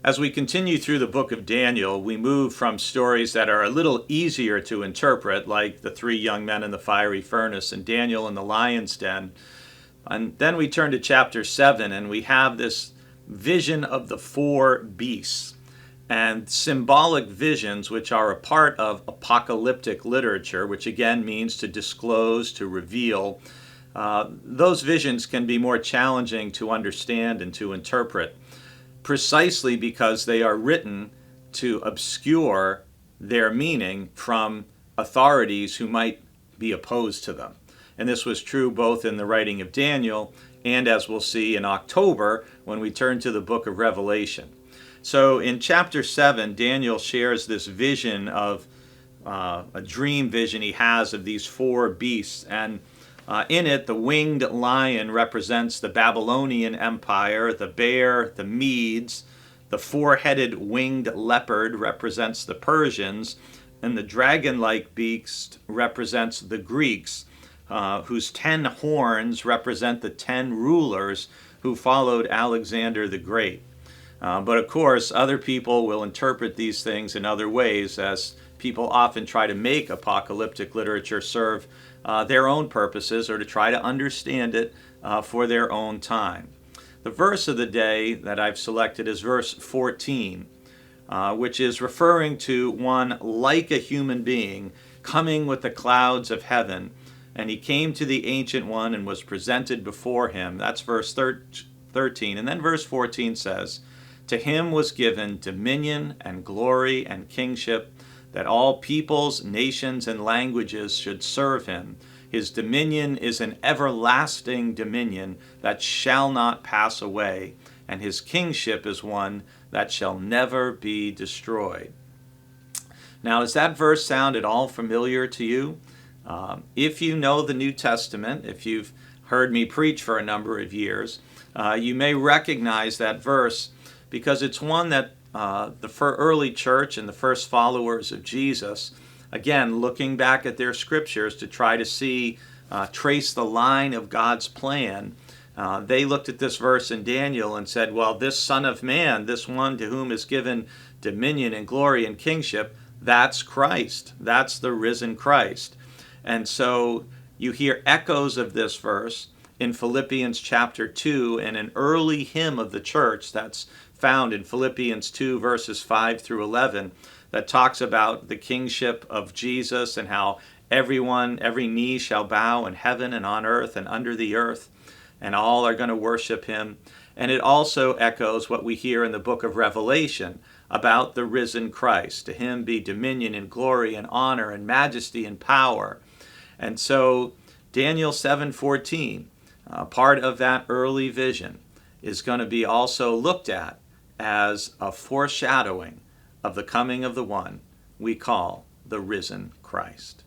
As we continue through the book of Daniel, we move from stories that are a little easier to interpret, like the three young men in the fiery furnace and Daniel in the lion's den. And then we turn to chapter 7, and we have this vision of the four beasts and symbolic visions, which are a part of apocalyptic literature, which again means to disclose, to reveal. Those visions can be more challenging to understand and to interpret, precisely because they are written to obscure their meaning from authorities who might be opposed to them. And this was true both in the writing of Daniel and, as we'll see, in October when we turn to the book of Revelation. So in chapter 7, Daniel shares this vision of a dream vision he has of these four beasts. And in it, the winged lion represents the Babylonian Empire, the bear, the Medes, the four-headed winged leopard represents the Persians, and the dragon-like beast represents the Greeks, whose 10 horns represent the 10 rulers who followed Alexander the Great. But of course, other people will interpret these things in other ways, as people often try to make apocalyptic literature serve their own purposes or to try to understand it for their own time. The verse of the day that I've selected is verse 14, which is referring to one like a human being coming with the clouds of heaven. And he came to the Ancient One and was presented before him. That's verse 13. And then verse 14 says, "To him was given dominion and glory and kingship, that all peoples, nations, and languages should serve him. His dominion is an everlasting dominion that shall not pass away, and his kingship is one that shall never be destroyed." Now, does that verse sound at all familiar to you? If you know the New Testament, if you've heard me preach for a number of years, you may recognize that verse because it's one that the early church and the first followers of Jesus, again, looking back at their scriptures to try to see, trace the line of God's plan, they looked at this verse in Daniel and said, well, this Son of Man, this one to whom is given dominion and glory and kingship, that's Christ. That's the risen Christ. And so you hear echoes of this verse in Philippians chapter 2 and an early hymn of the church that's found in Philippians 2 verses 5 through 11 that talks about the kingship of Jesus and how every knee shall bow in heaven and on earth and under the earth, and all are going to worship him. And it also echoes what we hear in the book of Revelation about the risen Christ. To him be dominion and glory and honor and majesty and power. And so Daniel 7:14, part of that early vision, is going to be also looked at as a foreshadowing of the coming of the one we call the risen Christ.